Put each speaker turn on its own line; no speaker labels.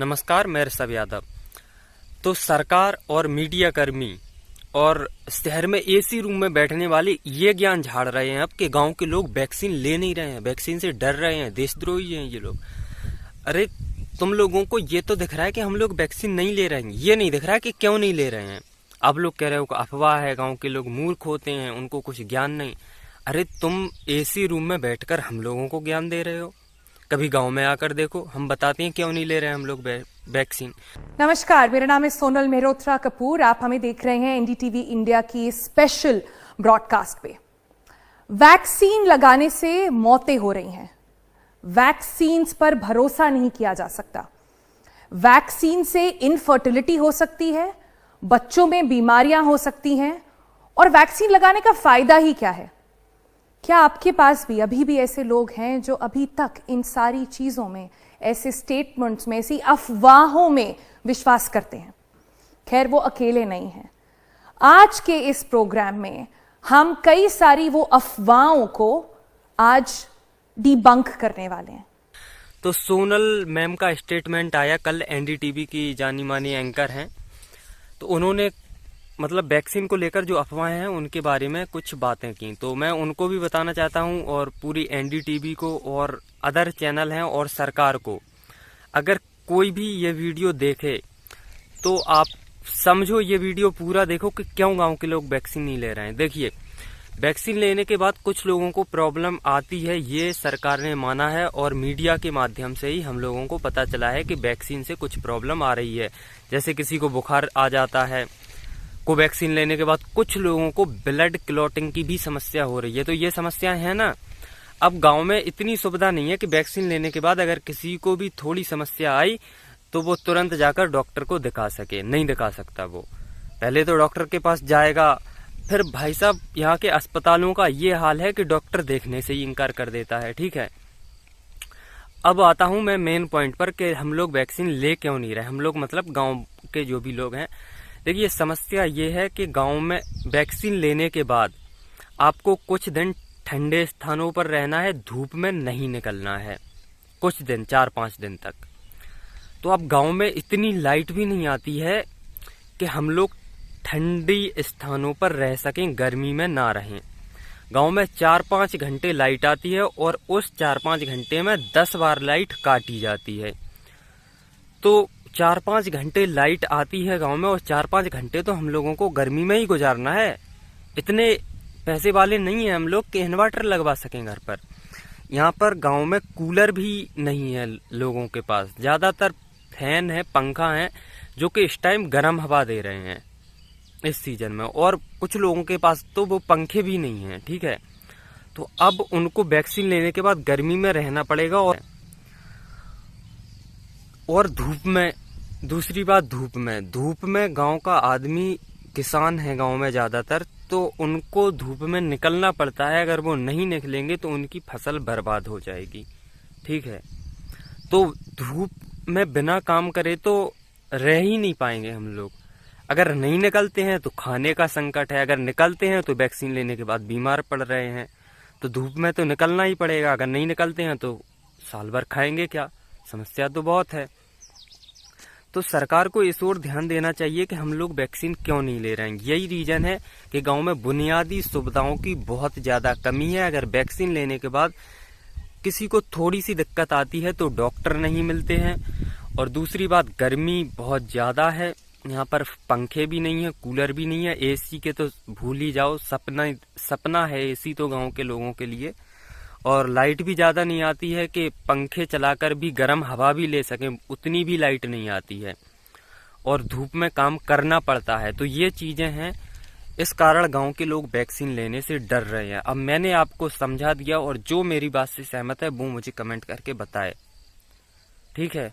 नमस्कार, मैं ऋषभ यादव। तो सरकार और मीडिया कर्मी और शहर में एसी रूम में बैठने वाले ये ज्ञान झाड़ रहे हैं अब कि गांव के लोग वैक्सीन ले नहीं रहे हैं, वैक्सीन से डर रहे हैं, देशद्रोही हैं ये लोग। अरे तुम लोगों को ये तो दिख रहा है कि हम लोग वैक्सीन नहीं ले रहे हैं, ये नहीं दिख रहा है कि क्यों नहीं ले रहे हैं। अब लोग कह रहे हो कि अफवाह है, गाँव के लोग मूर्ख होते हैं, उनको कुछ ज्ञान नहीं। अरे तुम एसी रूम में बैठकर हम लोगों को ज्ञान दे रहे हो। कभी गांव में आकर देखो, हम बताते हैं क्यों नहीं ले रहे हैं हम लोग वैक्सीन।
नमस्कार, मेरा नाम है सोनल मेहरोत्रा कपूर। आप हमें देख रहे हैं एनडीटीवी इंडिया की स्पेशल ब्रॉडकास्ट पे। वैक्सीन लगाने से मौतें हो रही हैं, वैक्सीन पर भरोसा नहीं किया जा सकता। वैक्सीन से इनफर्टिलिटी हो सकती है, बच्चों में बीमारियां हो सकती हैं, और वैक्सीन लगाने का फायदा ही क्या है? क्या आपके पास भी अभी भी ऐसे लोग हैं जो अभी तक इन सारी चीजों में, ऐसे स्टेटमेंट्स में, ऐसी अफवाहों में विश्वास करते हैं? खैर, वो अकेले नहीं हैं। आज के इस प्रोग्राम में हम कई सारी वो अफवाहों को आज डिबंक करने वाले हैं।
तो सोनल मैम का स्टेटमेंट आया कल, एनडीटीवी की जानी मानी एंकर हैं। तो उन्होंने मतलब वैक्सीन को लेकर जो अफवाहें हैं उनके बारे में कुछ बातें की, तो मैं उनको भी बताना चाहता हूं और पूरी एनडीटीवी को और अदर चैनल हैं और सरकार को, अगर कोई भी ये वीडियो देखे तो आप समझो, ये वीडियो पूरा देखो कि क्यों गांव के लोग वैक्सीन नहीं ले रहे हैं। देखिए, वैक्सीन लेने के बाद कुछ लोगों को प्रॉब्लम आती है, ये सरकार ने माना है और मीडिया के माध्यम से ही हम लोगों को पता चला है कि वैक्सीन से कुछ प्रॉब्लम आ रही है। जैसे किसी को बुखार आ जाता है, कोवैक्सीन लेने के बाद कुछ लोगों को ब्लड क्लॉटिंग की भी समस्या हो रही है। तो ये समस्या है ना। अब गांव में इतनी सुविधा नहीं है कि वैक्सीन लेने के बाद अगर किसी को भी थोड़ी समस्या आई तो वो तुरंत जाकर डॉक्टर को दिखा सके, नहीं दिखा सकता। वो पहले तो डॉक्टर के पास जाएगा, फिर भाई साहब यहाँ के अस्पतालों का ये हाल है कि डॉक्टर देखने से ही इनकार कर देता है। ठीक है, अब आता हूँ मैं मेन पॉइंट पर कि हम लोग वैक्सीन ले क्यों नहीं रहे, हम लोग मतलब गाँव के जो भी लोग हैं। देखिए, समस्या ये है कि गांव में वैक्सीन लेने के बाद आपको कुछ दिन ठंडे स्थानों पर रहना है, धूप में नहीं निकलना है कुछ दिन, 4-5 दिन तक। तो अब गांव में इतनी लाइट भी नहीं आती है कि हम लोग ठंडी स्थानों पर रह सकें, गर्मी में ना रहें। गांव में 4-5 घंटे लाइट आती है और उस 4-5 घंटे में 10 बार लाइट काटी जाती है। तो 4-5 घंटे लाइट आती है गांव में और 4-5 घंटे तो हम लोगों को गर्मी में ही गुजारना है। इतने पैसे वाले नहीं है हम लोग कि इन्वर्टर लगवा सकें घर पर। यहाँ पर गांव में कूलर भी नहीं है लोगों के पास, ज्यादातर फैन है, पंखा है, जो कि इस टाइम गर्म हवा दे रहे हैं इस सीजन में, और कुछ लोगों के पास तो वो पंखे भी नहीं है। ठीक है, तो अब उनको वैक्सीन लेने के बाद गर्मी में रहना पड़ेगा और धूप में। दूसरी बात, धूप में गांव का आदमी, किसान है गांव में ज्यादातर, तो उनको धूप में निकलना पड़ता है। अगर वो नहीं निकलेंगे तो उनकी फसल बर्बाद हो जाएगी। ठीक है, तो धूप में बिना काम करे तो रह ही नहीं पाएंगे हम लोग। अगर नहीं निकलते हैं तो खाने का संकट है, अगर निकलते हैं तो वैक्सीन लेने के बाद बीमार पड़ रहे हैं। तो धूप में तो निकलना ही पड़ेगा, अगर नहीं निकलते हैं तो साल भर खाएंगे क्या? समस्या तो बहुत है। तो सरकार को इस ओर ध्यान देना चाहिए कि हम लोग वैक्सीन क्यों नहीं ले रहे हैं। यही रीजन है कि गांव में बुनियादी सुविधाओं की बहुत ज्यादा कमी है। अगर वैक्सीन लेने के बाद किसी को थोड़ी सी दिक्कत आती है तो डॉक्टर नहीं मिलते हैं, और दूसरी बात, गर्मी बहुत ज्यादा है। यहाँ पर पंखे भी नहीं है, कूलर भी नहीं है, एसी के तो भूल ही जाओ, सपना है एसी तो गाँव के लोगों के लिए। और लाइट भी ज्यादा नहीं आती है कि पंखे चलाकर भी गर्म हवा भी ले सकें, उतनी भी लाइट नहीं आती है, और धूप में काम करना पड़ता है। तो ये चीजें हैं, इस कारण गांव के लोग वैक्सीन लेने से डर रहे हैं। अब मैंने आपको समझा दिया, और जो मेरी बात से सहमत है वो मुझे कमेंट करके बताए। ठीक है।